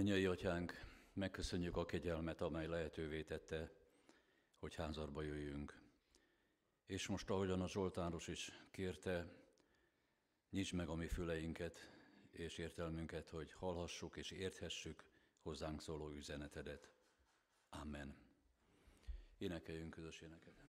Mennyei Atyánk, megköszönjük a kegyelmet, amely lehetővé tette, hogy házadba jöjjünk. És most, ahogyan a Zsoltáros is kérte, nyisd meg a mi füleinket és értelmünket, hogy hallhassuk és érthessük hozzánk szóló üzenetedet. Amen. Énekeljünk közös éneket.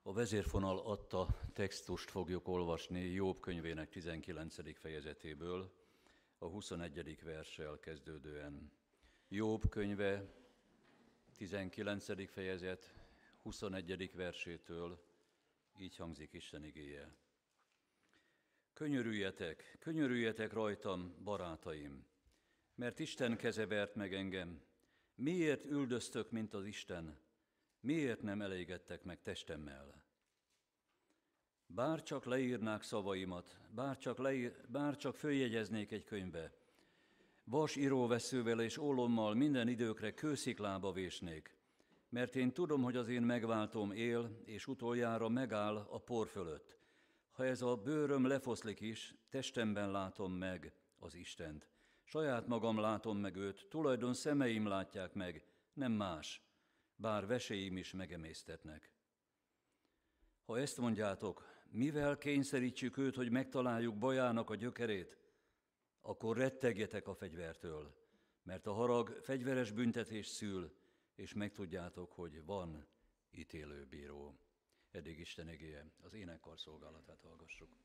A vezérfonal adta textust fogjuk olvasni Jobb könyvének 19. fejezetéből, a 21. verssel kezdődően. Jobb könyve 19. fejezet 21. versétől így hangzik Isten igéje. Könyörüljetek rajtam, barátaim, mert Isten keze vert meg engem. Miért üldöztök, mint az Isten? Miért nem elégedtek meg testemmel? Bárcsak leírnák szavaimat, bárcsak följegyeznék egy könyvbe, vas íróveszővel és ólommal minden időkre kősziklába vésnék, mert én tudom, hogy az én megváltóm él, és utoljára megáll a por fölött. Ha ez a bőröm lefoszlik is, testemben látom meg az Istent, Saját magam látom meg őt, tulajdon szemeim látják meg, nem más, bár veseim is megemésztetnek. Ha ezt mondjátok, mivel kényszerítsük őt, hogy megtaláljuk bajának a gyökerét, akkor rettegjetek a fegyvertől, mert a harag fegyveres büntetés szül, és megtudjátok, hogy van ítélőbíró. Eddig Isten igéje, az énekkar szolgálatát hallgassuk.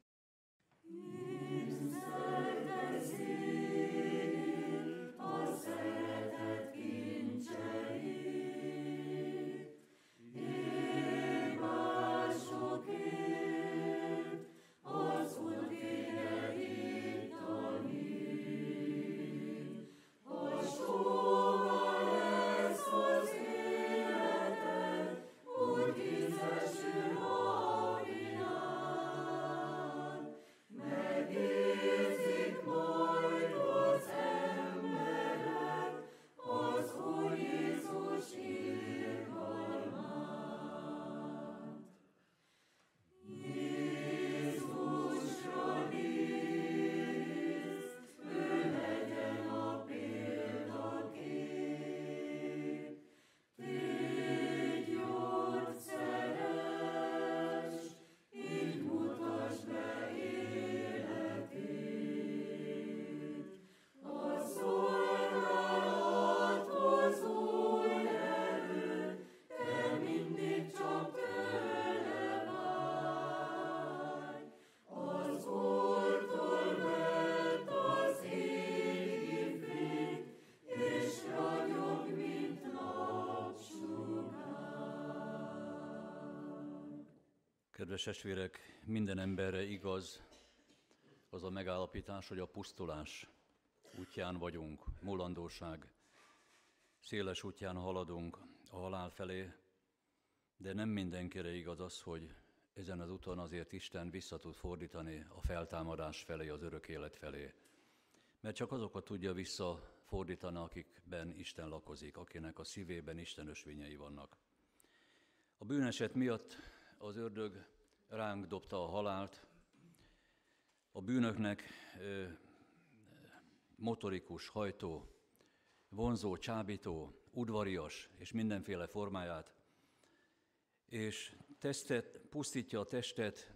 Kedves testvérek, minden emberre igaz az a megállapítás, hogy a pusztulás útján vagyunk, mulandóság, széles útján haladunk a halál felé, de nem mindenkire igaz az, hogy ezen az úton azért Isten vissza tud fordítani a feltámadás felé, az örök élet felé. Mert csak azokat tudja visszafordítani, akikben Isten lakozik, akinek a szívében Isten ösvényei vannak. A bűneset miatt az ördög ránk dobta a halált, a bűnöknek motorikus, hajtó, vonzó, csábító, udvarias és mindenféle formáját, és pusztítja a testet,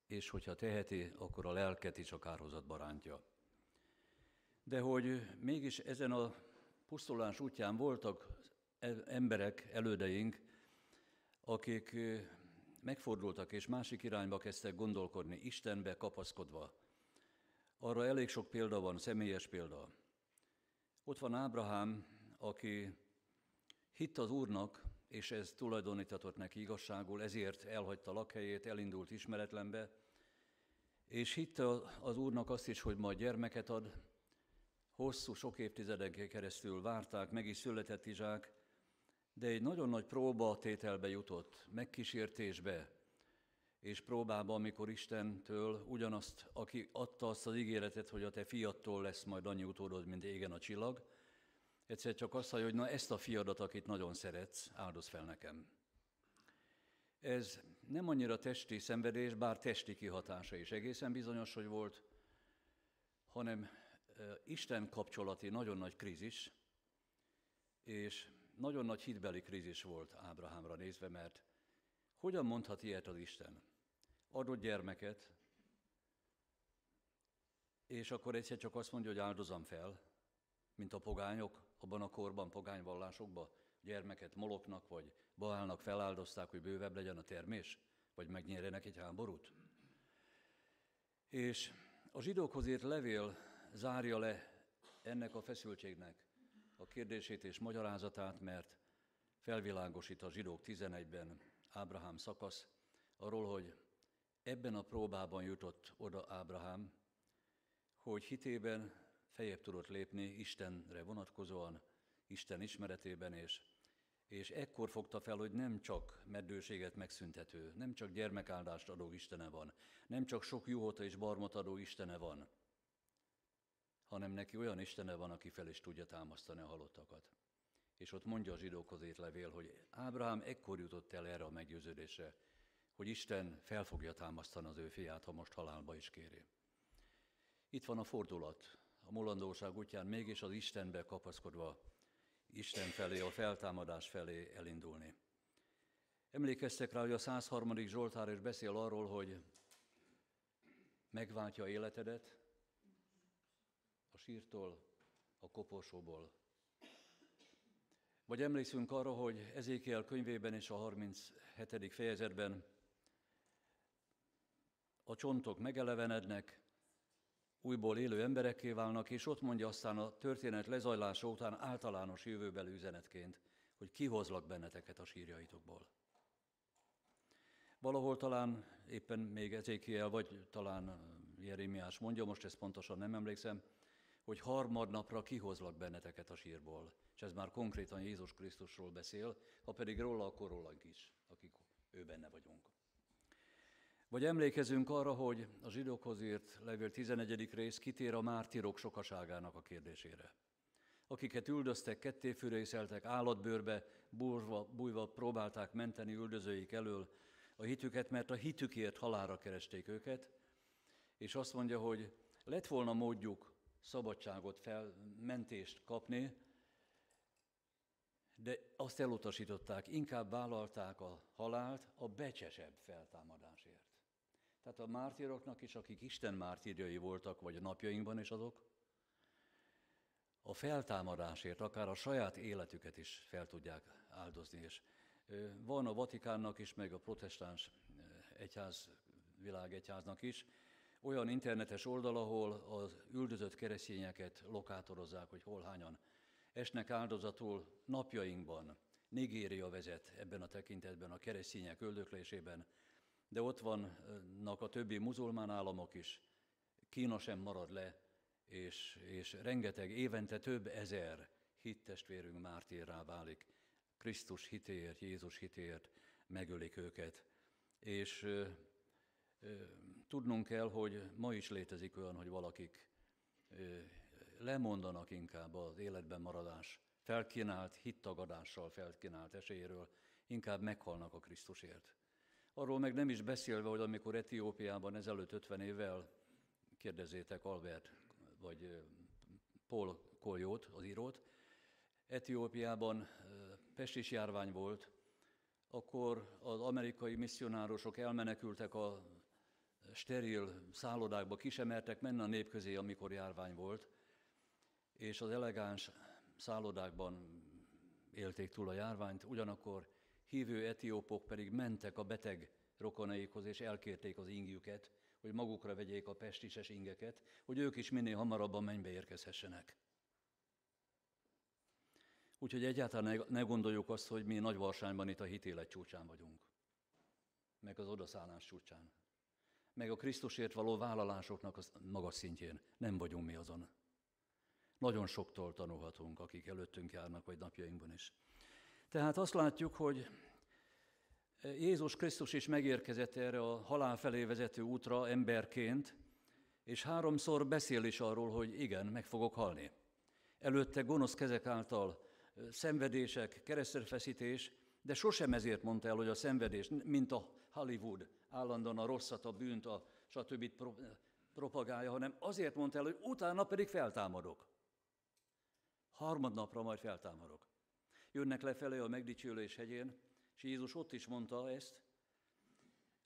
és hogyha teheti, akkor a lelket is a kárhozatba rántja. De hogy mégis ezen a pusztulás útján voltak emberek, elődeink, akik megfordultak és másik irányba kezdtek gondolkodni, Istenbe kapaszkodva. Arra elég sok példa van, személyes példa. Ott van Ábrahám, aki hitt az Úrnak, és ez tulajdonítatott neki igazságul, ezért elhagyta lakhelyét, elindult ismeretlenbe, és hitte az Úrnak azt is, hogy majd gyermeket ad. Hosszú, sok évtizedeken keresztül várták, meg is született Izsák, de egy nagyon nagy próbatételbe jutott, megkísértésbe, és próbába, amikor Istentől ugyanazt, aki adta azt az ígéretet, hogy a te fiattól lesz majd annyi utódod, mint égen a csillag, egyszer csak azt mondja, hogy na ezt a fiadat, akit nagyon szeretsz, áldoz fel nekem. Ez nem annyira testi szenvedés, bár testi kihatása is egészen bizonyos, hogy volt, hanem Isten kapcsolati nagyon nagy krízis, és nagyon nagy hitbeli krízis volt Ábrahámra nézve, mert hogyan mondhat ilyet az Isten? Adott gyermeket, és akkor egyszer csak azt mondja, hogy áldozom fel, mint a pogányok, abban a korban, pogányvallásokban, gyermeket Moloknak vagy Baálnak feláldozták, hogy bővebb legyen a termés, vagy megnyerjenek egy háborút. És a zsidókhoz írt levél zárja le ennek a feszültségnek a kérdését és magyarázatát, mert felvilágosít a zsidók 11-ben Ábrahám szakasz arról, hogy ebben a próbában jutott oda Ábrahám, hogy hitében feljebb tudott lépni Istenre vonatkozóan, Isten ismeretében, és ekkor fogta fel, hogy nem csak meddőséget megszüntető, nem csak gyermekáldást adó Istene van, nem csak sok juhot és barmot adó Istene van, hanem neki olyan Istene van, aki fel is tudja támasztani a halottakat. És ott mondja a zsidókhoz írt levél, hogy Ábrahám ekkor jutott el erre a meggyőződésre, hogy Isten fel fogja támasztani az ő fiát, ha most halálba is kéri. Itt van a fordulat a mulandóság útján mégis az Istenbe kapaszkodva, Isten felé, a feltámadás felé elindulni. Emlékeztek rá, hogy a 103. Zsoltár is beszél arról, hogy megváltja életedet a sírtól, a koporsóból. Vagy emlékszünk arra, hogy Ezékiel könyvében és a 37. fejezetben a csontok megelevenednek, újból élő emberekké válnak, és ott mondja aztán a történet lezajlása után általános jövőbeli üzenetként, hogy kihozlak benneteket a sírjaitokból. Valahol talán éppen még Ezékiel, vagy talán Jeremiás mondja, most ezt pontosan nem emlékszem, hogy harmadnapra kihozlak benneteket a sírból. És ez már konkrétan Jézus Krisztusról beszél, ha pedig róla, akkor rólunk is, akik ő benne vagyunk. Vagy emlékezünk arra, hogy a zsidókhoz írt levél 11. rész kitér a mártírok sokaságának a kérdésére. Akiket üldöztek, kettéfűrészeltek, állatbőrbe bújva próbálták menteni üldözőik elől a hitüket, mert a hitükért halálra keresték őket, és azt mondja, hogy lett volna módjuk szabadságot, mentést kapni, de azt elutasították, inkább vállalták a halált a becsesebb feltámadásért. Tehát a mártíroknak is, akik Isten mártírjai voltak, vagy a napjainkban is azok, a feltámadásért akár a saját életüket is fel tudják áldozni. És van a Vatikánnak is, meg a protestáns világegyháznak is olyan internetes oldal, ahol az üldözött keresztényeket lokátorozzák, hogy hol hányan esnek áldozatul napjainkban. Nigéria vezet ebben a tekintetben a keresztények öldöklésében, de ott vannak a többi muzulmán államok is, Kína sem marad le, és rengeteg, évente több ezer hittestvérünk mártírrá válik. Krisztus hitéért, Jézus hitéért megölik őket. És tudnunk kell, hogy ma is létezik olyan, hogy valakik lemondanak inkább az életben maradás felkínált hittagadással, felkínált esélyéről, inkább meghalnak a Krisztusért. Arról meg nem is beszélve, hogy amikor Etiópiában ezelőtt 50 évvel, kérdezzétek Albert vagy Paul Kolyót, az írót, Etiópiában pestis járvány volt, akkor az amerikai misszionárosok elmenekültek a steril szállodákba, ki sem mertek menni a nép közé, amikor járvány volt, és az elegáns szállodákban élték túl a járványt, ugyanakkor hívő etiópok pedig mentek a beteg rokonaikhoz, és elkérték az ingjüket, hogy magukra vegyék a pestises ingeket, hogy ők is minél hamarabb a mennybe érkezhessenek. Úgyhogy egyáltalán ne gondoljuk azt, hogy mi Nagyvarsányban itt a hitélet csúcsán vagyunk, meg az odaszállás csúcsán, meg a Krisztusért való vállalásoknak a magas szintjén. Nem vagyunk mi azon. Nagyon soktól tanulhatunk, akik előttünk járnak, vagy napjainkban is. Tehát azt látjuk, hogy Jézus Krisztus is megérkezett erre a halál felé vezető útra emberként, és 3-szor beszél is arról, hogy igen, meg fogok halni. Előtte gonosz kezek által szenvedések, keresztrefeszítés, de sosem ezért mondta el, hogy a szenvedés, mint a Hollywood, állandóan a rosszat, a bűnt, a stb. Propagálja, hanem azért mondta el, hogy utána pedig feltámadok. Harmadnapra majd feltámadok. Jönnek lefelé a megdicsőlés hegyén, és Jézus ott is mondta ezt,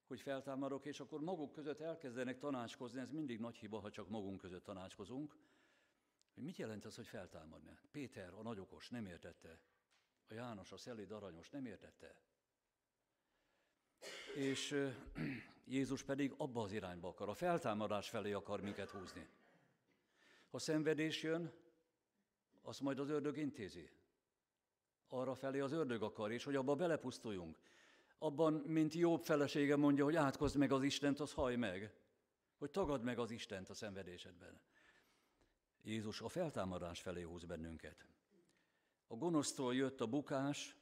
hogy feltámadok, és akkor maguk között elkezdenek tanácskozni, ez mindig nagy hiba, ha csak magunk között tanácskozunk, hogy mit jelent az, hogy feltámadni? Péter, a nagyokos, nem értette. A János, a szelíd aranyos, nem értette. És Jézus pedig abba az irányba akar, a feltámadás felé akar minket húzni. Ha szenvedés jön, azt majd az ördög intézi. Arra felé az ördög akar, és hogy abba belepusztuljunk. Abban, mint Jobb felesége mondja, hogy átkozd meg az Istent, az hajj meg. Hogy tagadd meg az Istent a szenvedésedben. Jézus a feltámadás felé húz bennünket. A gonosztól jött a bukás,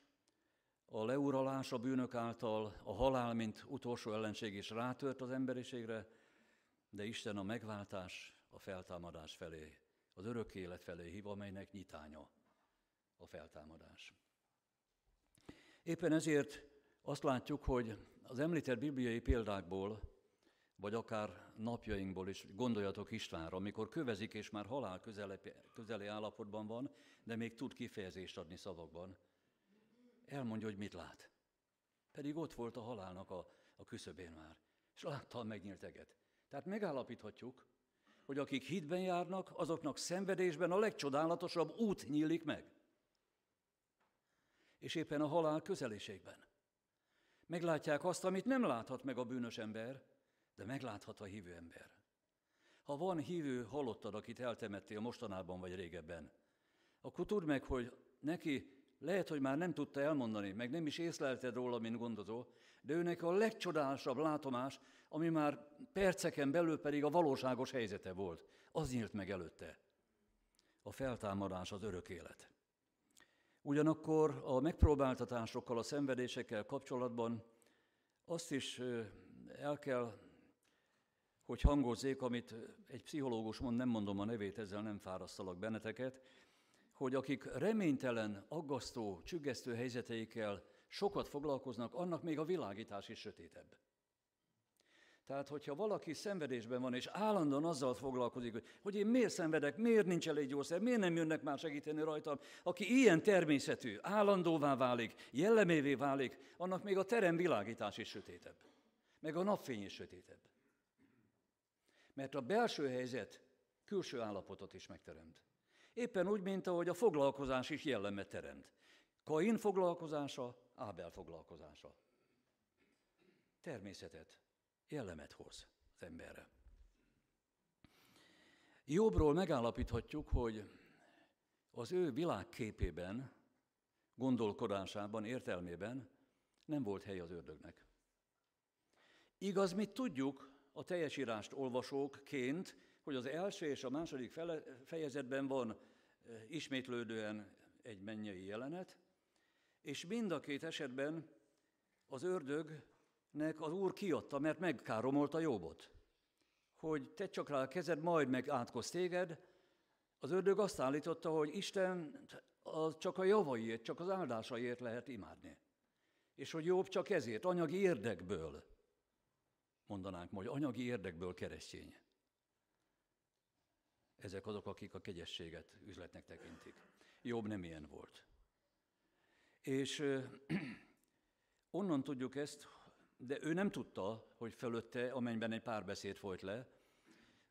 a leuralás a bűnök által, a halál, mint utolsó ellenség is rátört az emberiségre, de Isten a megváltás, a feltámadás felé, az örök élet felé hív, amelynek nyitánya a feltámadás. Éppen ezért azt látjuk, hogy az említett bibliai példákból vagy akár napjainkból is, gondoljatok Istvánra, amikor kövezik és már halál közeli állapotban van, de még tud kifejezést adni szavakban. Elmondja, hogy mit lát. Pedig ott volt a halálnak a küszöbén már, és látta a megnyílt eget. Tehát megállapíthatjuk, hogy akik hitben járnak, azoknak szenvedésben a legcsodálatosabb út nyílik meg. És éppen a halál közeliségben. Meglátják azt, amit nem láthat meg a bűnös ember, de megláthat a hívő ember. Ha van hívő halottad, akit eltemettél mostanában vagy régebben, akkor tudd meg, hogy neki lehet, hogy már nem tudta elmondani, meg nem is észlelted róla, mint gondozó, de őnek a legcsodálatosabb látomás, ami már perceken belül pedig a valóságos helyzete volt. Az nyílt meg előtte. A feltámadás, az örök élet. Ugyanakkor a megpróbáltatásokkal, a szenvedésekkel kapcsolatban azt is el kell, hogy hangozzék, amit egy pszichológus mond, nem mondom a nevét, ezzel nem fárasztalak benneteket, hogy akik reménytelen, aggasztó, csüggesztő helyzeteikkel sokat foglalkoznak, annak még a világítás is sötétebb. Tehát, hogyha valaki szenvedésben van, és állandóan azzal foglalkozik, hogy én miért szenvedek, miért nincs elég gyógyszer, miért nem jönnek már segíteni rajtam, aki ilyen természetű, állandóvá válik, jellemévé válik, annak még a terem világítás is sötétebb, meg a napfény is sötétebb. Mert a belső helyzet külső állapotot is megteremt. Éppen úgy, mint ahogy a foglalkozás is jellemet teremt. Kain foglalkozása, Ábel foglalkozása. Természetet, jellemet hoz az emberre. Jobbról megállapíthatjuk, hogy az ő világképében, gondolkodásában, értelmében nem volt hely az ördögnek. Igaz, mi tudjuk a teljes írást olvasókként, hogy az első és a második fejezetben van ismétlődően egy mennyei jelenet, és mind a két esetben az ördögnek az Úr kiadta, mert megkáromolta Jobbot, hogy tedd csak rá a kezed, majd meg átkoz téged. Az ördög azt állította, hogy Isten csak a javaiért, csak az áldásaiért lehet imádni. És hogy Jobb csak ezért, anyagi érdekből, mondanánk majd, anyagi érdekből keresztény. Ezek azok, akik a kegyességet üzletnek tekintik. Jobb nem ilyen volt. És onnan tudjuk ezt, de ő nem tudta, hogy fölötte a mennyben egy párbeszéd folyt le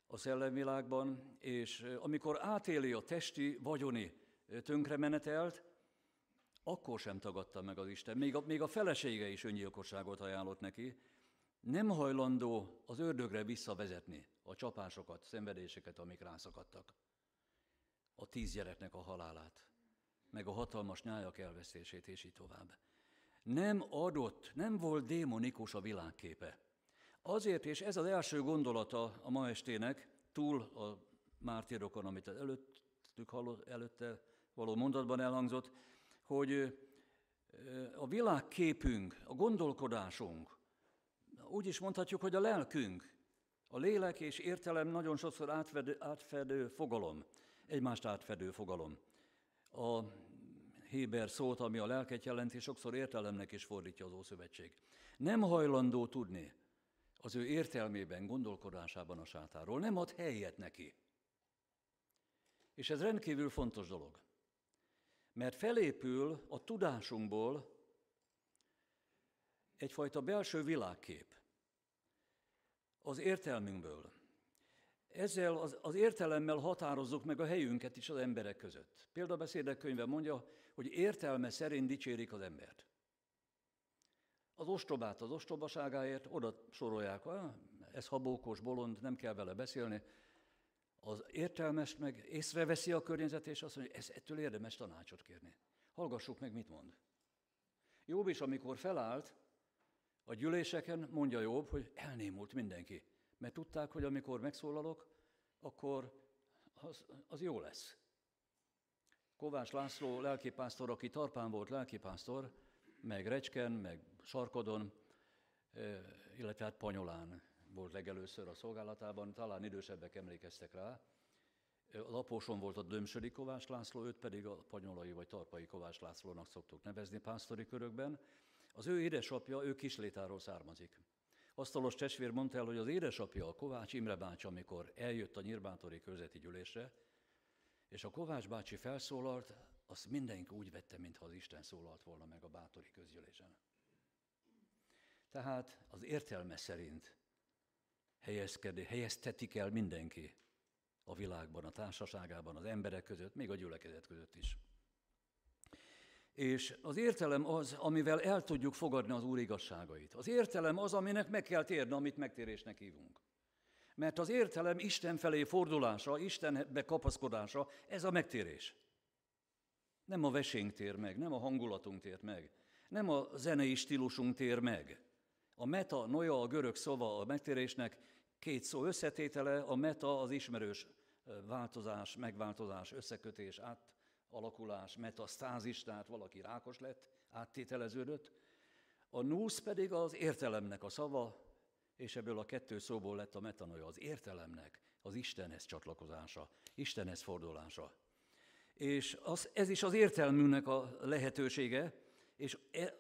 a szellemvilágban, és amikor átéli a testi, vagyoni tönkremenetelt, akkor sem tagadta meg az Isten. Még a felesége is öngyilkosságot ajánlott neki. Nem hajlandó az ördögre visszavezetni a csapásokat, szenvedéseket, amik rászakadtak. A 10 gyereknek a halálát, meg a hatalmas nyájak elvesztését, és így tovább. Nem volt démonikus a világképe. Azért, és ez az első gondolata a ma estének, túl a mártírokon, amit előtte való mondatban elhangzott, hogy a világképünk, a gondolkodásunk, úgy is mondhatjuk, hogy a lelkünk, a lélek és értelem nagyon sokszor átfedő fogalom, egymást átfedő fogalom. A héber szót, ami a lelket jelenti, sokszor értelemnek is fordítja az Ószövetség. Nem hajlandó tudni az ő értelmében, gondolkodásában a sátáról, nem ad helyet neki. És ez rendkívül fontos dolog, mert felépül a tudásunkból egyfajta belső világkép az értelmünkből. Ezzel az értelemmel határozzuk meg a helyünket is az emberek között. Példabeszédek könyve mondja, hogy értelme szerint dicsérik az embert. Az ostobát az ostobaságáért oda sorolják, ez habókos, bolond, nem kell vele beszélni. Az értelmes meg észreveszi a környezet, és azt mondja, ettől érdemes tanácsot kérni. Hallgassuk meg, mit mond. Jobb is, amikor felállt a gyűléseken, mondja Jobb, hogy elnémult mindenki. Mert tudták, hogy amikor megszólalok, akkor az jó lesz. Kovács László lelkipásztor, aki Tarpán volt lelkipásztor, meg Recske, meg Sarkodon, illetve hát Panyolán volt legelőször a szolgálatában, talán idősebbek emlékeztek rá. Lapóson volt a Dömsödi Kovács László, őt pedig a panyolai vagy tarpai Kovács Lászlónak szoktuk nevezni pásztori körökben. Az ő édesapja, ő Kislétáról származik. Asztalos testvér mondta el, hogy az édesapja, a Kovács Imre bácsi, amikor eljött a nyírbátori körzeti gyűlésre, és a Kovács bácsi felszólalt, azt mindenki úgy vette, mintha az Isten szólalt volna meg a bátori közgyűlésen. Tehát az értelme szerint helyeztetik el mindenki a világban, a társaságában, az emberek között, még a gyülekezet között is. És az értelem az, amivel el tudjuk fogadni az Úr igazságait. Az értelem az, aminek meg kell térni, amit megtérésnek hívunk. Mert az értelem Isten felé fordulása, Istenbe kapaszkodása, ez a megtérés. Nem a vesénk tér meg, nem a hangulatunk tér meg, nem a zenei stílusunk tér meg. A meta, noia, a görög szava a megtérésnek két szó összetétele, a meta az ismerős változás, megváltozás, összekötés, átalakulás, metasztázis, tehát valaki rákos lett, áttételeződött. A nous pedig az értelemnek a szava, és ebből a kettő szóból lett a metanoia, az értelemnek, az Istenhez csatlakozása, Istenhez fordulása. És ez is az értelmünknek a lehetősége, és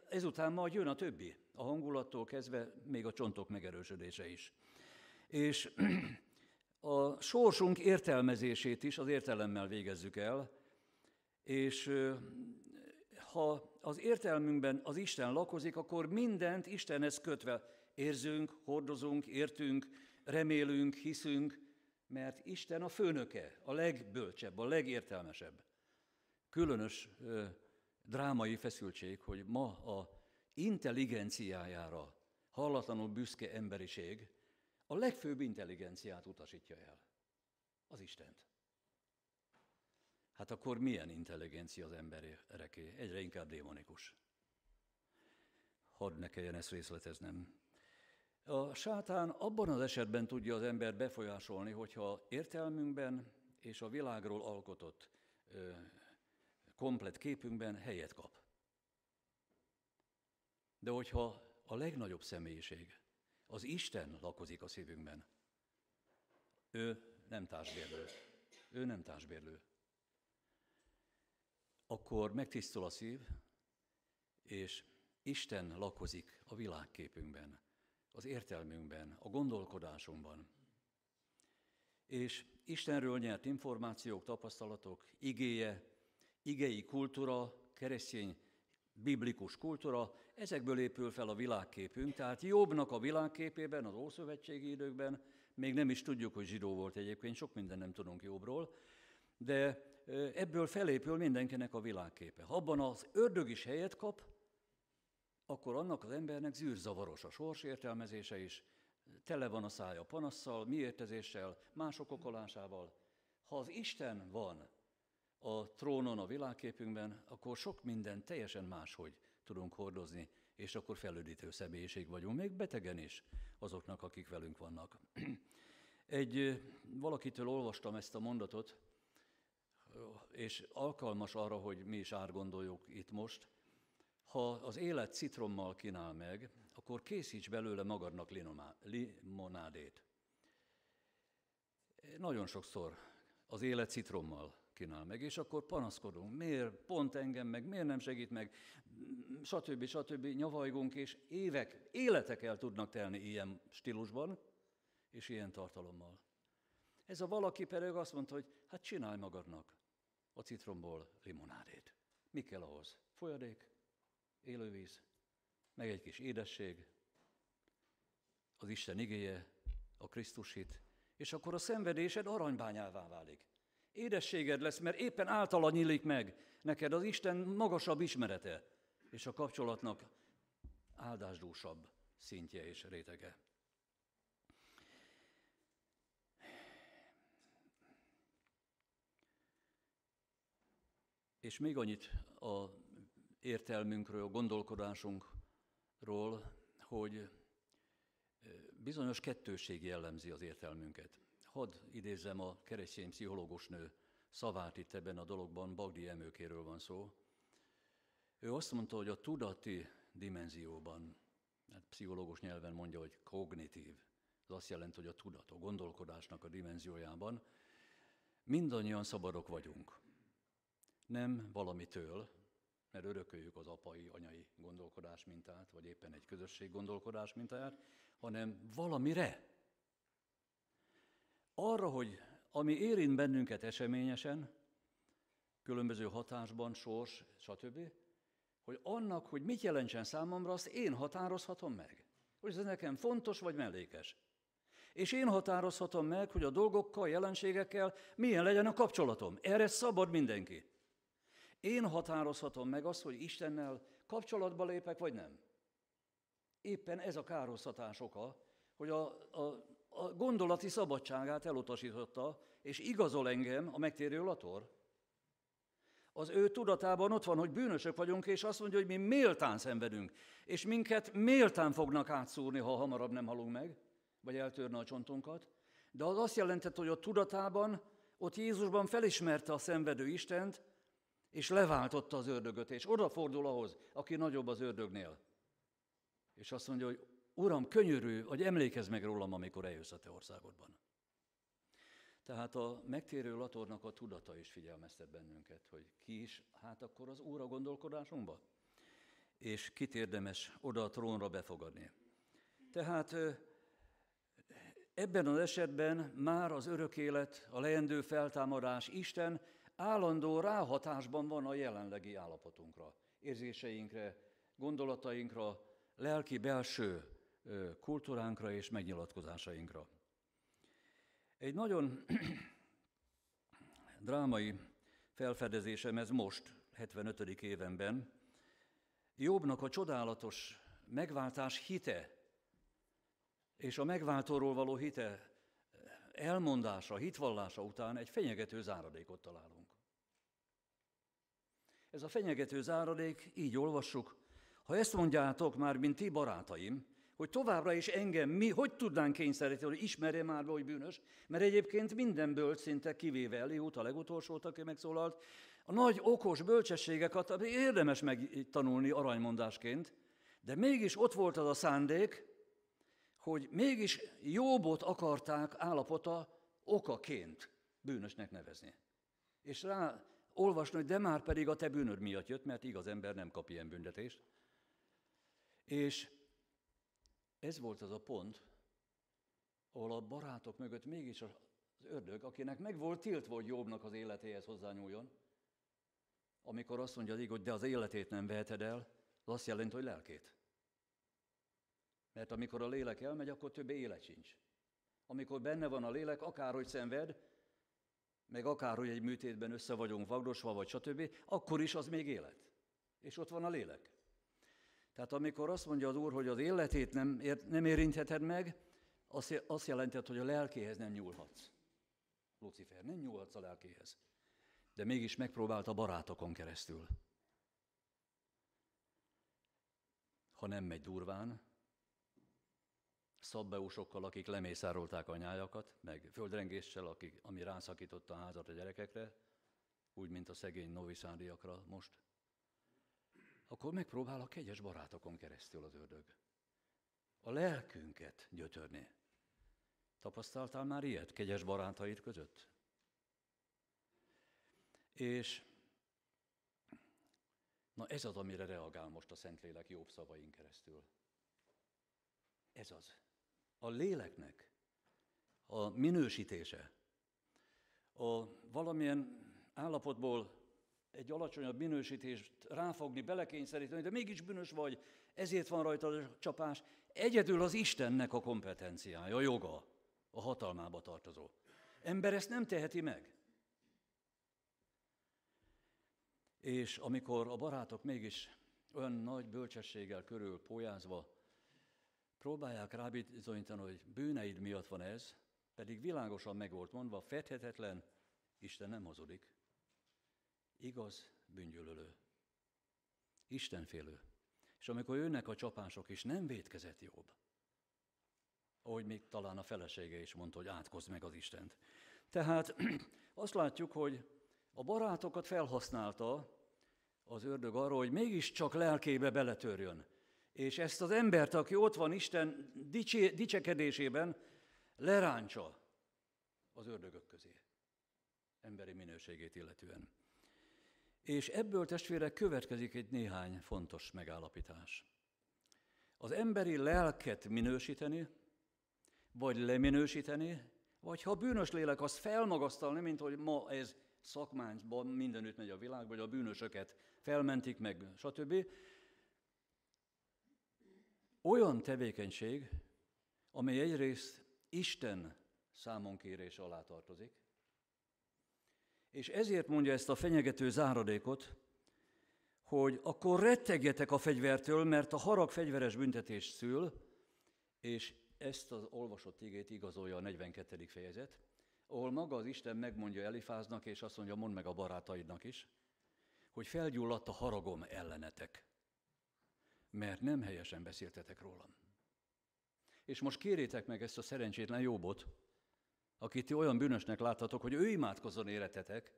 ezután majd jön a többi, a hangulattól kezdve még a csontok megerősödése is. És a sorsunk értelmezését is az értelemmel végezzük el, és ha az értelmünkben az Isten lakozik, akkor mindent Istenhez kötve érzünk, hordozunk, értünk, remélünk, hiszünk, mert Isten a főnöke, a legbölcsebb, a legértelmesebb. Különös drámai feszültség, hogy ma a intelligenciájára hallatlanul büszke emberiség a legfőbb intelligenciát utasítja el, az Istent. Hát akkor milyen intelligencia az embereké? Egyre inkább démonikus. Hadd ne kelljen ezt részleteznem. A sátán abban az esetben tudja az embert befolyásolni, hogyha értelmünkben és a világról alkotott komplett képünkben helyet kap. De hogyha a legnagyobb személyiség, az Isten lakozik a szívünkben, ő nem társbérlő. Akkor megtisztul a szív, és Isten lakozik a világképünkben, az értelmünkben, a gondolkodásunkban. És Istenről nyert információk, tapasztalatok, igei kultúra, keresztény, biblikus kultúra, ezekből épül fel a világképünk, tehát Jobbnak a világképében, az ószövetségi időkben, még nem is tudjuk, hogy zsidó volt egyébként, sok minden nem tudunk Jobbról, de ebből felépül mindenkinek a világképe. Ha abban az ördög is helyet kap, akkor annak az embernek zűrzavaros a sorsértelmezése is, tele van a szája panasszal, miértezéssel, mások okolásával. Ha az Isten van a trónon, a világképünkben, akkor sok mindent teljesen máshogy tudunk hordozni, és akkor felüdítő személyiség vagyunk, még betegen is azoknak, akik velünk vannak. Valakitől olvastam ezt a mondatot, és alkalmas arra, hogy mi is átgondoljuk itt most. Ha az élet citrommal kínál meg, akkor készíts belőle magadnak limonádét. Nagyon sokszor az élet citrommal kínál meg, és akkor panaszkodunk, miért pont engem meg, miért nem segít meg, stb. Nyavajgunk, és életek el tudnak telni ilyen stílusban, és ilyen tartalommal. Ez a valaki pedig azt mondta, hogy hát csinálj magadnak a citromból limonádét. Mi kell ahhoz? Folyadék, élővíz, meg egy kis édesség, az Isten igéje, a Krisztus hit, és akkor a szenvedésed aranybányává válik. Édességed lesz, mert éppen általa nyílik meg neked az Isten magasabb ismerete, és a kapcsolatnak áldásdúsabb szintje és rétege. És még annyit az értelmünkről, a gondolkodásunkról, hogy bizonyos kettősség jellemzi az értelmünket. Hadd idézzem a keresztény pszichológusnő szavát itt ebben a dologban, Bagdi Emőkéről van szó. Ő azt mondta, hogy a tudati dimenzióban, hát pszichológus nyelven mondja, hogy kognitív, az azt jelenti, hogy a tudat, a gondolkodásnak a dimenziójában mindannyian szabadok vagyunk. Nem valamitől, mert örököljük az apai, anyai gondolkodás mintát, vagy éppen egy közösség gondolkodás mintáját, hanem valamire. Arra, hogy ami érint bennünket eseményesen, különböző hatásban, sors, stb., hogy annak, hogy mit jelentsen számomra, azt én határozhatom meg. Hogy ez nekem fontos vagy mellékes. És én határozhatom meg, hogy a dolgokkal, jelenségekkel milyen legyen a kapcsolatom. Erre szabad mindenki. Én határozhatom meg azt, hogy Istennel kapcsolatba lépek, vagy nem. Éppen ez a kárhoztatás oka, hogy a gondolati szabadságát elutasította, és igazol engem a megtérő Lator. Az ő tudatában ott van, hogy bűnösök vagyunk, és azt mondja, hogy mi méltán szenvedünk, és minket méltán fognak átszúrni, ha hamarabb nem halunk meg, vagy eltörne a csontunkat. De az azt jelentett, hogy a tudatában, ott Jézusban felismerte a szenvedő Istent, és leváltotta az ördögöt, és odafordul ahhoz, aki nagyobb az ördögnél. És azt mondja, hogy Uram, könyörülj, hogy emlékezz meg rólam, amikor eljössz a te országodban. Tehát a megtérő Latornak a tudata is figyelmeztet bennünket, hogy ki is, hát akkor az Úr a gondolkodásunkba, és kit érdemes oda a trónra befogadni. Tehát ebben az esetben már az örök élet, a leendő feltámadás, Isten állandó ráhatásban van a jelenlegi állapotunkra, érzéseinkre, gondolatainkra, lelki belső kultúránkra és megnyilatkozásainkra. Egy nagyon drámai felfedezésem ez most, 75. évenben, Jobbnak a csodálatos megváltás hite, és a megváltóról való hite elmondása, hitvallása után egy fenyegető záradékot találunk. Ez a fenyegető záradék, így olvassuk, ha ezt mondjátok már, mint ti barátaim, hogy továbbra is engem hogy tudnánk kényszeríteni, hogy ismerje már be, hogy bűnös, mert egyébként minden bölcs szinte kivéve Eliút, a legutolsót, aki megszólalt, a nagy okos bölcsességeket érdemes megtanulni aranymondásként, de mégis ott volt az a szándék, hogy mégis Jobbot akarták állapota okaként bűnösnek nevezni. És rá olvasni, hogy de már pedig a te bűnöd miatt jött, mert igaz ember nem kap ilyen büntetést. És ez volt az a pont, ahol a barátok mögött mégis az ördög, akinek meg volt tiltva, hogy Jobbnak az életéhez hozzányúljon, amikor azt mondja, hogy de az életét nem veheted el, az azt jelenti, hogy lelkét. Mert amikor a lélek elmegy, akkor többé élet sincs. Amikor benne van a lélek, akárhogy szenved, meg akárhogy egy műtétben össze vagyunk vagdosva, vagy stb., akkor is az még élet. És ott van a lélek. Tehát amikor azt mondja az Úr, hogy az életét nem érintheted meg, azt jelentett, hogy a lelkéhez nem nyúlhatsz. Lucifer, nem nyúlhatsz a lelkéhez. De mégis megpróbált a barátokon keresztül. Ha nem megy durván, szabbeusokkal, akik lemészárolták a nyájakat, meg földrengéssel, ami rászakította a házat a gyerekekre, úgy, mint a szegény noviszádiakra most, akkor megpróbál a kegyes barátokon keresztül az ördög. A lelkünket gyötörni. Tapasztaltál már ilyet kegyes barátaid között? És na ez az, amire reagál most a Szentlélek Jobb szavain keresztül. Ez az. A léleknek a minősítése, a valamilyen állapotból egy alacsonyabb minősítést ráfogni, belekényszeríteni, de mégis bűnös vagy, ezért van rajta a csapás. Egyedül az Istennek a kompetenciája, a joga, a hatalmába tartozó. Ember ezt nem teheti meg. És amikor a barátok mégis olyan nagy bölcsességgel körül pólyázva próbálják rábizonyítani, hogy bűneid miatt van ez, pedig világosan meg volt mondva, fedhetetlen, Isten nem hazudik. Igaz, bűngyűlölő. Istenfélő. És amikor jönnek a csapások is, nem vétkezett Jobb. Ahogy még talán a felesége is mondta, hogy átkozd meg az Istent. Tehát azt látjuk, hogy a barátokat felhasználta az ördög arra, hogy mégiscsak lelkébe beletörjön. És ezt az embert, aki ott van Isten dicsekedésében, leráncsa az ördögök közé. Emberi minőségét illetően. És ebből, testvérek, következik egy néhány fontos megállapítás. Az emberi lelket minősíteni, vagy leminősíteni, vagy ha a bűnös lélek, azt felmagasztalni, mint hogy ma ez szakmányban mindenütt megy a világ, vagy a bűnösöket felmentik meg, stb. Olyan tevékenység, amely egyrészt Isten számonkérése alá tartozik, és ezért mondja ezt a fenyegető záradékot, hogy akkor rettegjetek a fegyvertől, mert a harag fegyveres büntetés szül, és ezt az olvasott igét igazolja a 42. fejezet, ahol maga az Isten megmondja Elifáznak, és azt mondja, mondd meg a barátaidnak is, hogy felgyulladt a haragom ellenetek, mert nem helyesen beszéltetek rólam. És most kérjétek meg ezt a szerencsétlen Jóbot, akit ti olyan bűnösnek láthatok, hogy ő imádkozzon éretetek,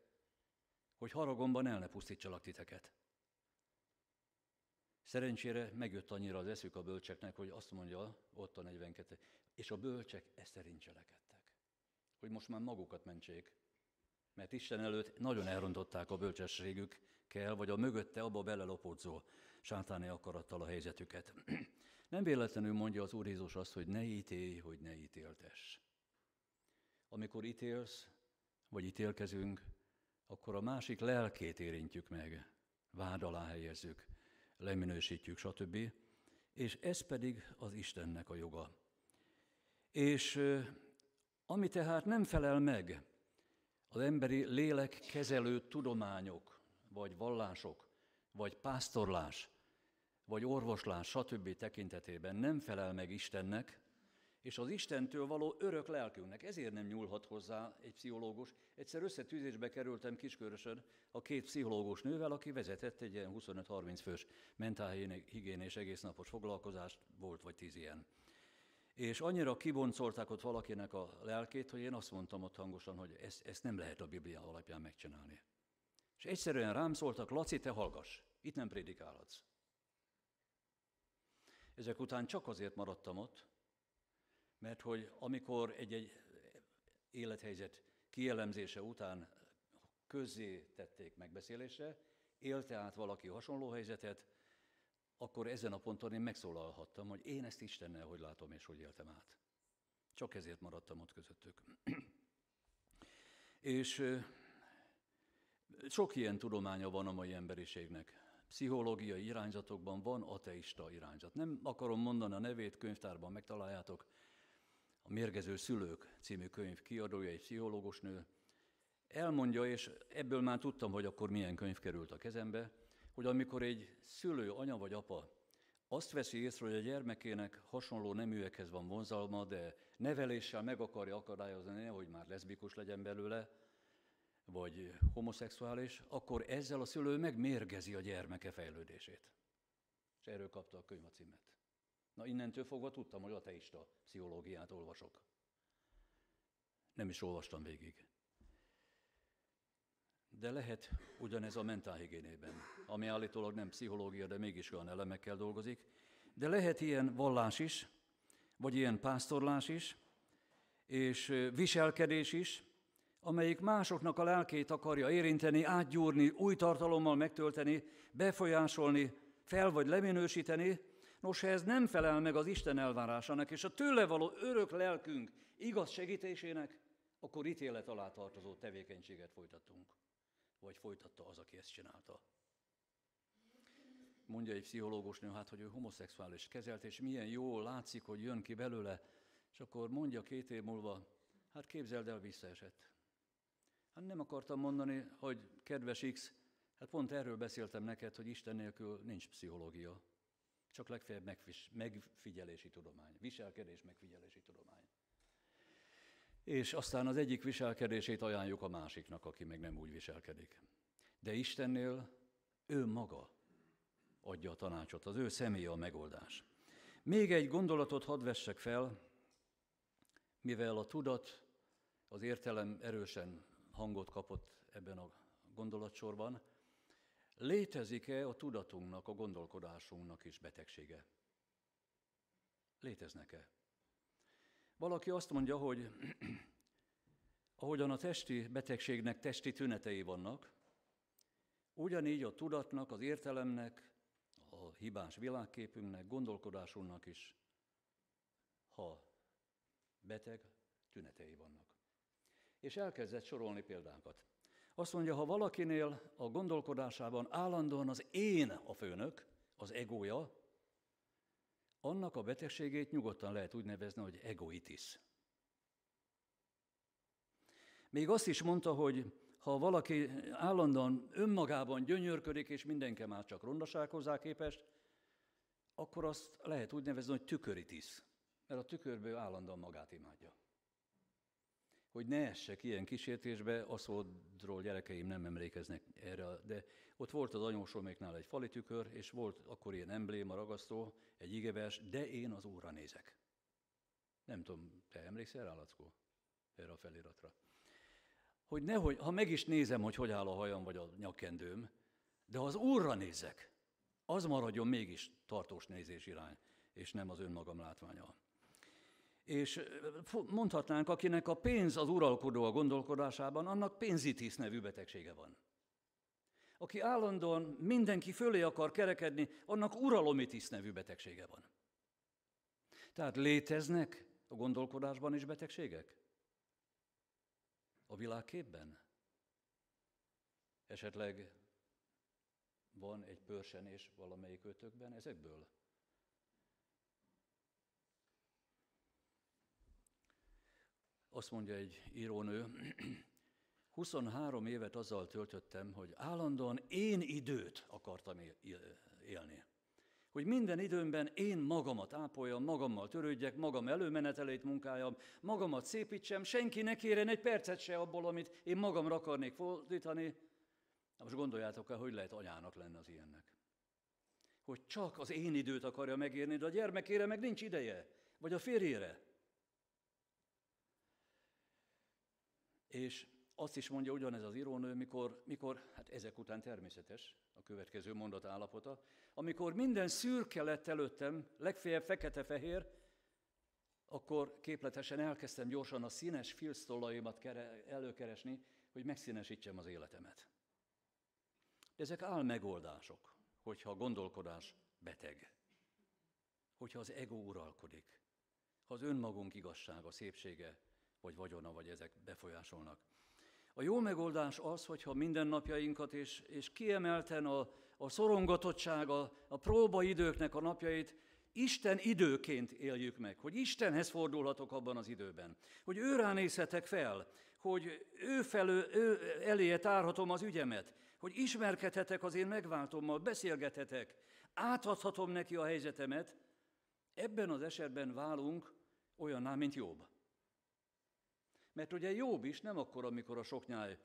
hogy haragomban el ne pusztítsalak titeket. Szerencsére megjött annyira az eszük a bölcseknek, hogy azt mondja, ott a 42, és a bölcsek ezt szerint cselekedtek. Hogy most már magukat mentsék, mert Isten előtt nagyon elrontották a bölcsességükkel, vagy a mögötte abba belelopódzó sátáni akarattal a helyzetüket. Nem véletlenül mondja az Úr Jézus azt, hogy ne ítélj, hogy ne ítéltess. Amikor ítélsz, vagy ítélkezünk, akkor a másik lelkét érintjük meg, vád alá helyezzük, leminősítjük, stb. És ez pedig az Istennek a joga. És ami tehát nem felel meg az emberi lélekkezelő tudományok, vagy vallások, vagy pásztorlás, vagy orvoslás, stb. Tekintetében nem felel meg Istennek, és az Istentől való örök lelkünknek. Ezért nem nyúlhat hozzá egy pszichológus. Egyszer összetűzésbe kerültem Kiskörösön a két pszichológus nővel, aki vezetett egy ilyen 25-30 fős mentálhigiénés egésznapos foglalkozást, volt vagy 10 ilyen. És annyira kiboncolták ott valakinek a lelkét, hogy én azt mondtam ott hangosan, hogy ezt nem lehet a Biblia alapján megcsinálni. És egyszerűen rám szóltak, Laci, te hallgass, itt nem prédikálhatsz. Ezek után csak azért maradtam ott, mert hogy amikor egy élethelyzet kielemzése után közzé tették megbeszélésre, élte át valaki hasonló helyzetet, akkor ezen a ponton én megszólalhattam, hogy én ezt Istennel hogy látom és hogy éltem át. Csak ezért maradtam ott közöttük. És sok ilyen tudománya van a mai emberiségnek. Pszichológiai irányzatokban van ateista irányzat. Nem akarom mondani a nevét, könyvtárban megtaláljátok. A Mérgező szülők című könyv kiadója, egy pszichológusnő, elmondja, és ebből már tudtam, hogy akkor milyen könyv került a kezembe, hogy amikor egy szülő, anya vagy apa azt veszi észre, hogy a gyermekének hasonló neműekhez van vonzalma, de neveléssel meg akarja akadályozni, hogy már leszbikus legyen belőle, vagy homoszexuális, akkor ezzel a szülő megmérgezi a gyermeke fejlődését. És erről kapta a könyv a címet. Na, innentől fogva tudtam, hogy ateista pszichológiát olvasok. Nem is olvastam végig. De lehet ugyanez a mentálhigiénében, ami állítólag nem pszichológia, de mégis olyan elemekkel dolgozik, de lehet ilyen vallás is, vagy ilyen pásztorlás is, és viselkedés is, amelyik másoknak a lelkét akarja érinteni, átgyúrni, új tartalommal megtölteni, befolyásolni, fel vagy leminősíteni. Nos, ha ez nem felel meg az Isten elvárásának és a tőle való örök lelkünk igaz segítésének, akkor ítélet alá tartozó tevékenységet folytatunk. Vagy folytatta az, aki ezt csinálta. Mondja egy pszichológusnő, hát, hogy ő homoszexuális kezelt, és milyen jól látszik, hogy jön ki belőle, és akkor mondja 2 év múlva, hát képzeld el, visszaesett. Hát nem akartam mondani, hogy kedves X, hát pont erről beszéltem neked, hogy Isten nélkül nincs pszichológia, csak legfeljebb megfigyelési tudomány, viselkedés megfigyelési tudomány. És aztán az egyik viselkedését ajánljuk a másiknak, aki meg nem úgy viselkedik. De Istennél ő maga adja a tanácsot, az ő személye a megoldás. Még egy gondolatot hadd vessek fel, mivel a tudat, az értelem erősen hangot kapott ebben a gondolatsorban, létezik-e a tudatunknak, a gondolkodásunknak is betegsége? Léteznek-e? Valaki azt mondja, hogy ahogyan a testi betegségnek testi tünetei vannak, Ugyanígy a tudatnak, az értelemnek, a hibás világképünknek, gondolkodásunknak is, ha beteg, tünetei vannak. És elkezdett sorolni példákat. Azt mondja, ha valakinél a gondolkodásában állandóan az én a főnök, az egója, annak a betegségét nyugodtan lehet úgy nevezni, hogy egoitis. Még azt is mondta, hogy ha valaki állandóan önmagában gyönyörködik, és mindenki már csak rondaság hozzá képest, akkor azt lehet úgy nevezni, hogy tüköritis, mert a tükörből állandóan magát imádja. Hogy ne essek ilyen kísértésbe, Aszódról gyerekeim nem emlékeznek erre, de ott volt az anyósoméknál egy fali tükör, és volt akkor ilyen embléma, ragasztó, egy igevers, de én az Úrra nézek. Nem tudom, te emlékszel rá, Lackó, erre a feliratra? Hogy nehogy, ha meg is nézem, hogy áll a hajam vagy a nyakkendőm, de ha az Úrra nézek, az maradjon mégis tartós nézés irány, és nem az önmagam látványa. És mondhatnánk, akinek a pénz az uralkodó a gondolkodásában, annak pénzitis nevű betegsége van. Aki állandóan mindenki fölé akar kerekedni, annak uralomitis nevű betegsége van. Tehát léteznek a gondolkodásban is betegségek? A világképben? Esetleg van egy pörsenés valamelyik ötökben ezekből? Azt mondja egy írónő, 23 évet azzal töltöttem, hogy állandóan én időt akartam élni. Hogy minden időmben én magamat ápoljam, magammal törődjek, magam előmenetelét munkáljam, magamat szépítsem, senki ne kérjen egy percet se abból, amit én magamra akarnék fordítani. Na most gondoljátok el, hogy lehet anyának lenni az ilyennek. Hogy csak az én időt akarja megérni, de a gyermekére meg nincs ideje, vagy a férjére. És azt is mondja ugyanez az írónő, mikor, hát ezek után természetes a következő mondat állapota, amikor minden szürke lett előttem, legfeljebb fekete-fehér, akkor képletesen elkezdtem gyorsan a színes filctollaimat előkeresni, hogy megszínesítsem az életemet. De ezek álmegoldások, hogyha a gondolkodás beteg, hogyha az ego uralkodik, ha az önmagunk igazsága, szépsége, vagy vagyona, vagy ezek befolyásolnak. A jó megoldás az, hogyha mindennapjainkat és kiemelten a szorongatottság, a próbaidőknek a napjait Isten időként éljük meg, hogy Istenhez fordulhatok abban az időben, hogy ő ránézhetek fel, hogy ő eléje tárhatom az ügyemet, hogy ismerkedhetek az én megváltommal, beszélgethetek, átadhatom neki a helyzetemet. Ebben az esetben válunk olyanná, mint Jobb. Mert ugye Jobb is nem akkor, amikor a soknyája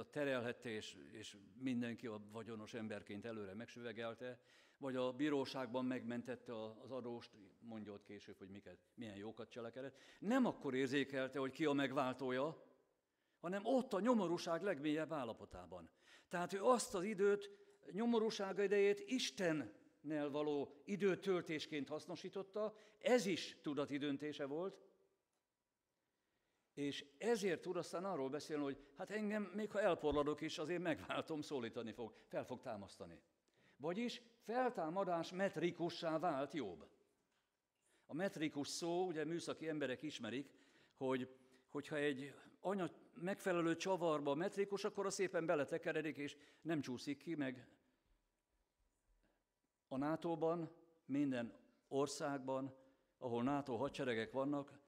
terelhette, és mindenki a vagyonos emberként előre megsüvegelte, vagy a bíróságban megmentette az adóst, mondja ott később, hogy milyen jókat cselekedett. Nem akkor érzékelte, hogy ki a megváltója, hanem ott a nyomorúság legmélyebb állapotában. Tehát ő azt az időt, nyomorúsága idejét Istennel való időtöltésként hasznosította, ez is tudati döntése volt, és ezért tud aztán arról beszélni, hogy hát engem, még ha elporladok is, azért megváltom, szólítani fog, fel fog támasztani. Vagyis feltámadás metrikussá vált Jobb. A metrikus szó, ugye műszaki emberek ismerik, hogyha egy anya megfelelő csavarba metrikus, akkor az szépen beletekeredik, és nem csúszik ki, meg a NATO-ban, minden országban, ahol NATO hadseregek vannak,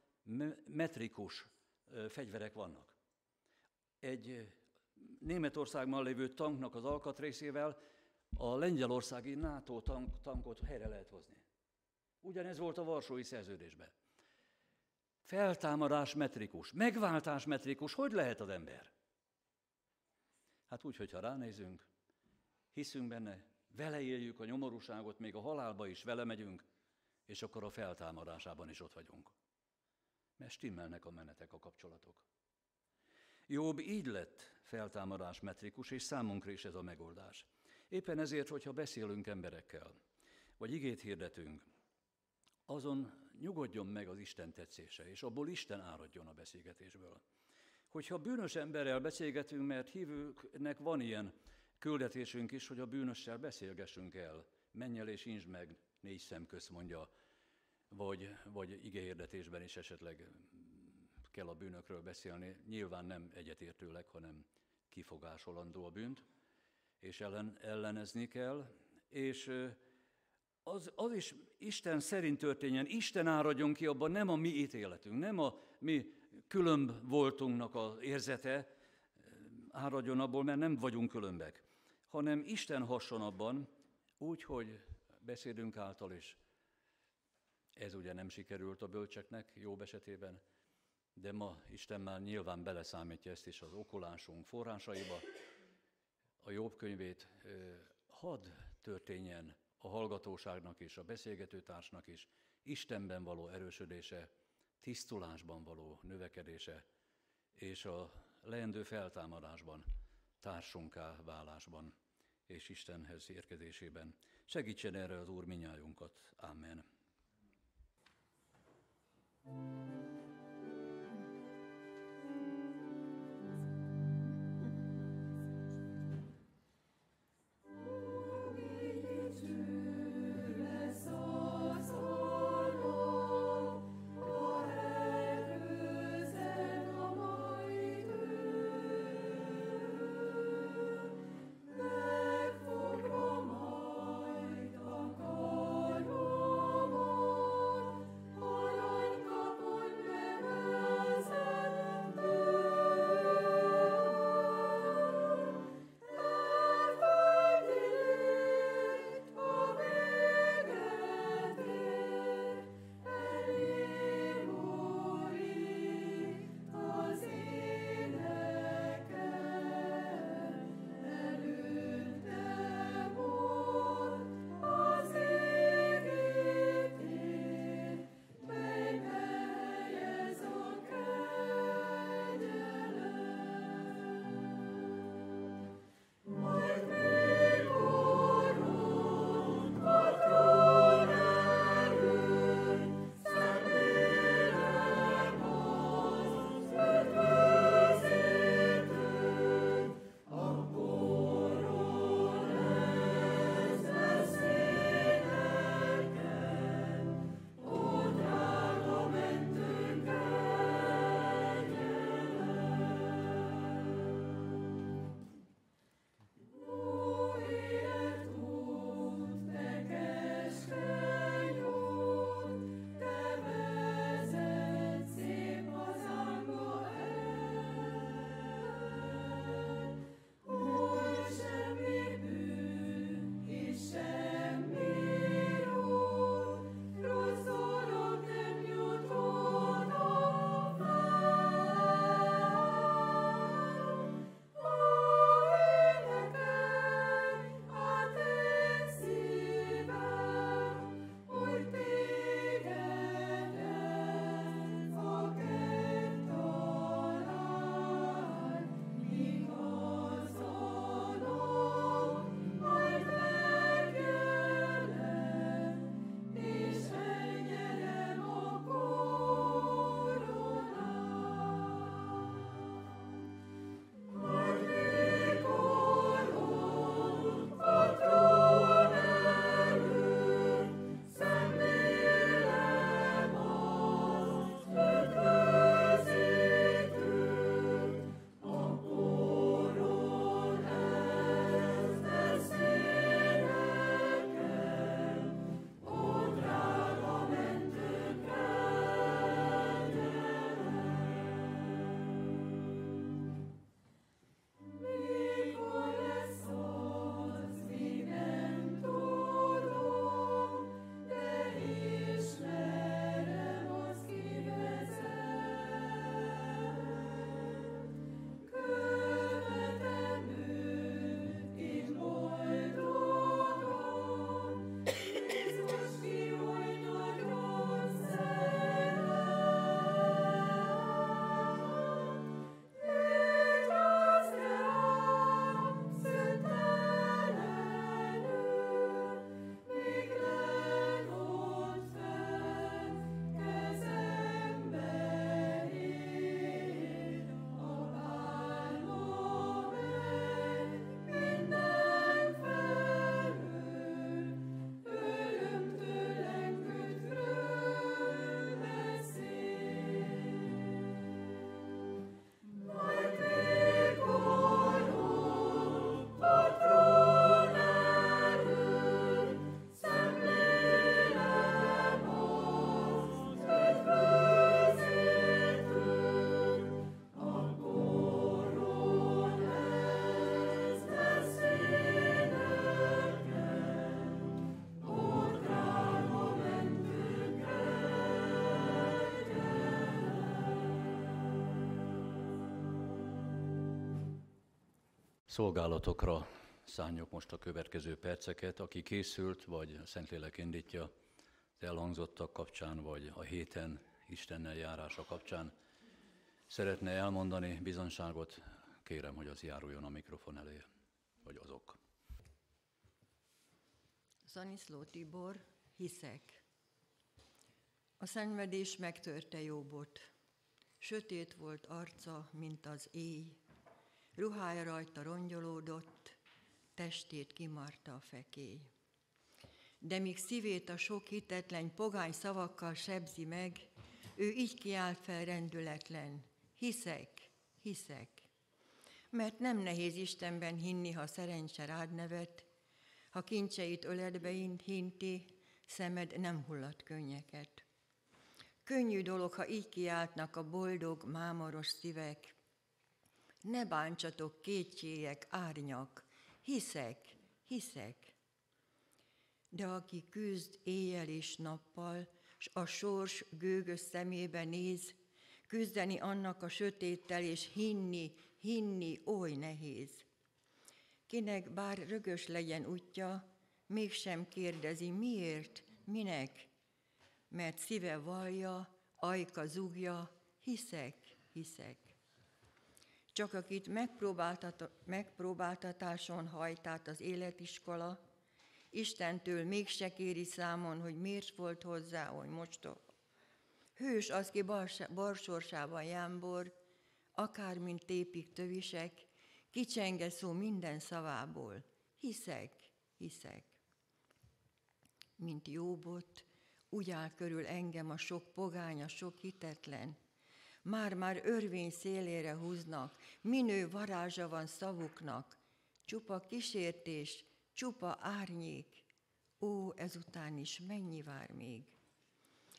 metrikus fegyverek vannak. Egy Németországban lévő tanknak az alkatrészével a lengyelországi NATO tankot helyre lehet hozni. Ugyanez volt a Varsói Szerződésben. Feltámadás metrikus, megváltás metrikus, hogy lehet az ember? Hát úgy, hogyha ránézünk, hiszünk benne, vele éljük a nyomorúságot, még a halálba is vele megyünk, és akkor a feltámadásában is ott vagyunk. Mert stimmelnek a menetek, a kapcsolatok. Jobb így lett feltámadás metrikus, és számunkra is ez a megoldás. Éppen ezért, hogyha beszélünk emberekkel, vagy igét hirdetünk, azon nyugodjon meg az Isten tetszése, és abból Isten áradjon a beszélgetésből. Hogyha bűnös emberrel beszélgetünk, mert hívőknek van ilyen Küldetésünk is, hogy a bűnössel beszélgessünk el. Menj el és insd meg 4 szem közt, mondja, vagy igehirdetésben is esetleg kell a bűnökről beszélni. Nyilván nem egyetértőleg, hanem kifogásolandó a bűnt, és ellenezni kell. És az is Isten szerint történjen, Isten áradjon ki abban, nem a mi ítéletünk, nem a mi különb voltunknak az érzete áradjon abból, mert nem vagyunk különbek, hanem Isten hasson abban, úgy, hogy beszédünk által is. Ez ugye nem sikerült a bölcseknek Jobb esetében, de ma Isten már nyilván beleszámítja ezt is az okulásunk forrásaiba. A Jobb könyvét hadd történjen a hallgatóságnak is, a beszélgetőtársnak is, Istenben való erősödése, tisztulásban való növekedése, és a leendő feltámadásban, társunká válásban, és Istenhez érkezésében. Segítsen erre az Úr minnyájunkat. Amen. szolgálatokra szánjuk most a következő perceket. Aki készült, vagy a Szentlélek indítja az elhangzottak kapcsán, vagy a héten Istennel járása kapcsán szeretne elmondani bizonyságot, kérem, hogy az járuljon a mikrofon elé, vagy azok. Szaniszló Tibor, hiszek. A szenvedés megtörte Jóbot. Sötét volt arca, mint az éj. Ruhája rajta rongyolódott, testét kimarta a fekély. De míg szívét a sok hitetlen pogány szavakkal sebzi meg, ő így kiált fel rendületlen. Hiszek, hiszek. Mert nem nehéz Istenben hinni, ha szerencse rád nevet, ha kincseit öledbe hinti, szemed nem hullad könnyeket. Könnyű dolog, ha így kiáltnak a boldog, mámoros szívek. Ne bántsatok kétségek, árnyak, hiszek, hiszek. De aki küzd éjjel és nappal, s a sors gőgös szemébe néz, küzdeni annak a sötéttel, és hinni oly nehéz. Kinek bár rögös legyen útja, mégsem kérdezi miért, minek, mert szíve vallja, ajka zúgja, hiszek, hiszek. Csak akit megpróbáltatáson hajt át az életiskola, Istentől mégse kéri számon, hogy miért volt hozzá oly mostoha. Hős az, ki barsorsában jámbor, akár mint tépik tövisek, kicsenge szó minden szavából. Hiszek, hiszek. Mint Jóbot, úgy áll körül engem a sok pogány, a sok hitetlen. Már örvény szélére húznak, minő varázsa van szavuknak. Csupa kísértés, csupa árnyék, ó, ezután is mennyi vár még.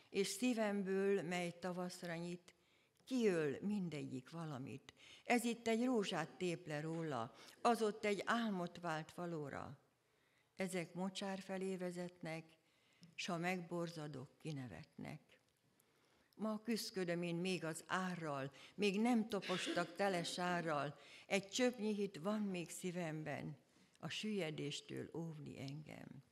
És szívemből, mely tavaszra nyit, kiöl mindegyik valamit. Ez itt egy rózsát tép le róla, az ott egy álmot vált valóra. Ezek mocsár felé vezetnek, s ha megborzadok, kinevetnek. Ma küszködöm én még az árral, még nem topostak tele sárral, egy csöpnyi hit van még szívemben, a süllyedéstől óvni engem.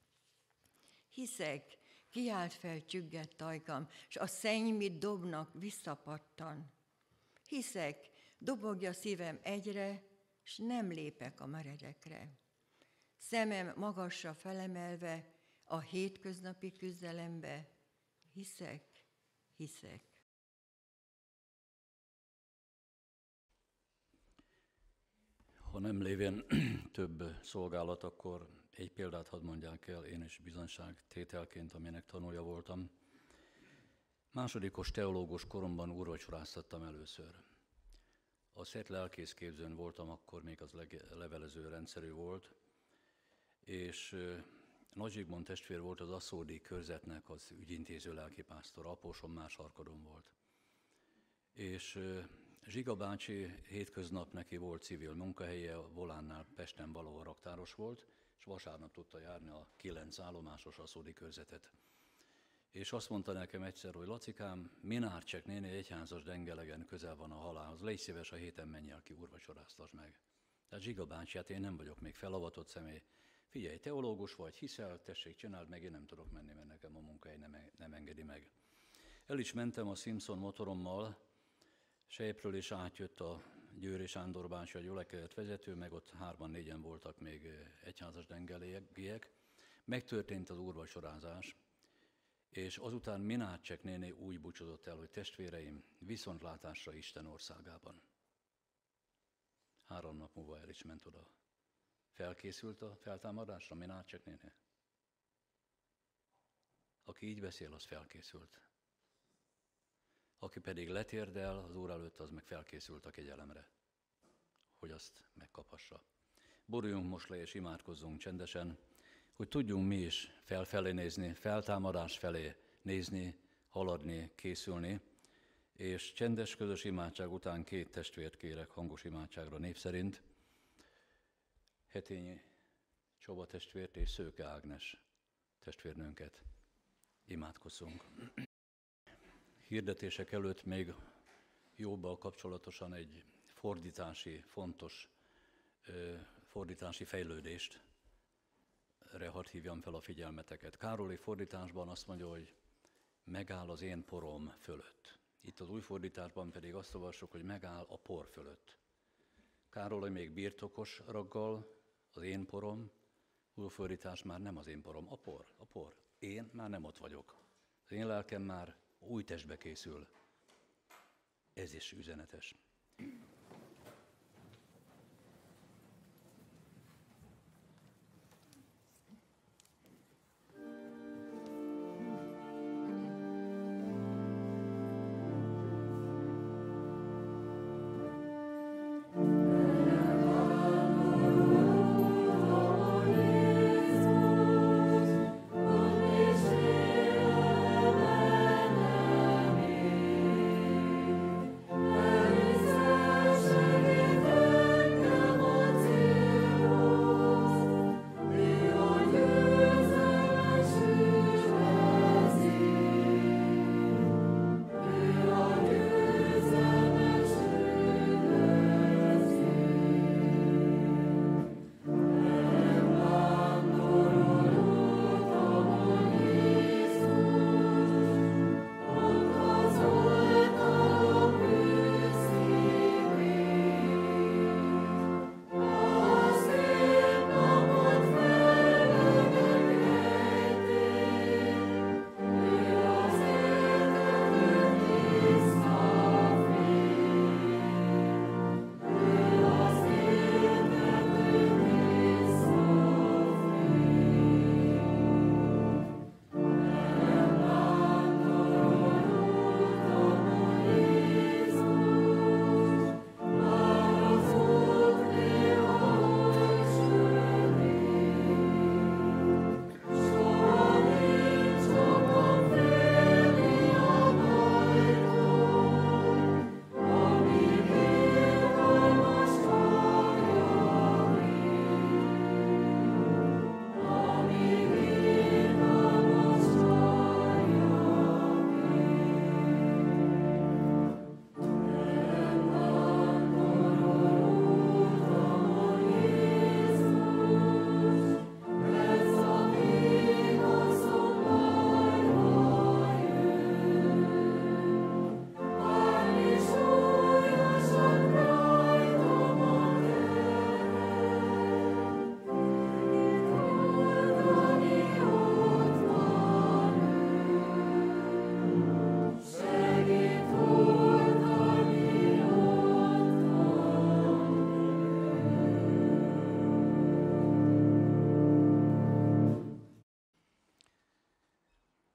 Hiszek, kiált fel csüggett ajkam, s a szenny, mit dobnak, visszapattan. Hiszek, dobogja szívem egyre, s nem lépek a meredekre. Szemem magasra felemelve a hétköznapi küzdelembe, hiszek, hiszek. Ha nem lévén több szolgálat, akkor egy példát hadd mondják el, én is bizonyságtételként, aminek tanulja voltam. Másodikos teológus koromban úrvacsoráztattam először. A Szent Lelkészképzőn voltam, akkor még az levelező rendszerű volt, és Nagy Zsigmond testvér volt az aszódi körzetnek az ügyintéző lelkipásztor, apósom már sarkadon volt. És Zsiga bácsi hétköznap neki volt civil munkahelye, a Volánnál Pesten valahol raktáros volt, és vasárnap tudta járni a 9 állomásos aszódi körzetet. És azt mondta nekem egyszer, hogy Lacikám, Minárcsek néni egyházas dengelegen közel van a halálhoz, légy szíves, a héten menj el ki, úrvacsoráztasd meg. Tehát Zsiga bácsi, hát én nem vagyok még felavatott személy. Figyelj, teológus vagy, hiszel, tessék, csináld meg, én nem tudok menni, mert nekem a munkahely nem engedi meg. El is mentem a Simpson motorommal, Sejpről is átjött a Győri Sándor bácsi, a gyülekezet vezető, meg ott 3-4 voltak még egyházas dengelégiek. Megtörtént az úrvacsorázás, és azután Minárcsek néni úgy búcsúzott el, hogy testvéreim, viszontlátásra Isten országában. 3 nap múlva el is ment oda. Felkészült a feltámadásra Minárcsek néni? Aki így beszél, az felkészült. Aki pedig letérdel az Úr előtt, az meg felkészült a kegyelemre, hogy azt megkaphassa. Boruljunk most le és imádkozzunk csendesen, hogy tudjunk mi is felfelé nézni, feltámadás felé nézni, haladni, készülni, és csendes közös imádság után 2 testvért kérek hangos imádságra név szerint, Hetényi Csaba testvért és Szőke Ágnes testvérnőnket. Imádkozzunk. Hirdetések előtt még Jóbbal kapcsolatosan egy fordítási fontos fordítási fejlődést, hadd hívjam fel a figyelmeteket. Károlyi fordításban azt mondja, hogy megáll az én porom fölött. Itt az új fordításban pedig azt olvassuk, hogy megáll a por fölött. Károly még birtokos raggal, az én porom, új fordítás már nem az én porom, a por. Én már nem ott vagyok. Az én lelkem már új testbe készül. Ez is üzenetes.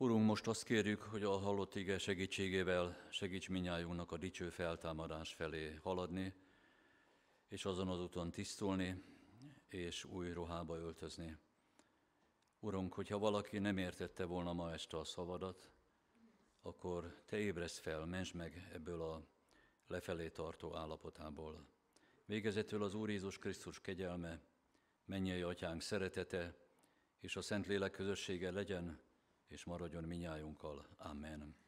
Urunk, most azt kérjük, hogy a hallott ige segítségével segíts minnyájunknak a dicső feltámadás felé haladni, és azon az úton tisztulni, és új ruhába öltözni. Urunk, hogyha valaki nem értette volna ma este a szavadat, akkor Te ébreszd fel, mentsd meg ebből a lefelé tartó állapotából. Végezetül az Úr Jézus Krisztus kegyelme, mennyei Atyánk szeretete és a Szentlélek közössége legyen, és maradjon minnyájunkkal. Amen.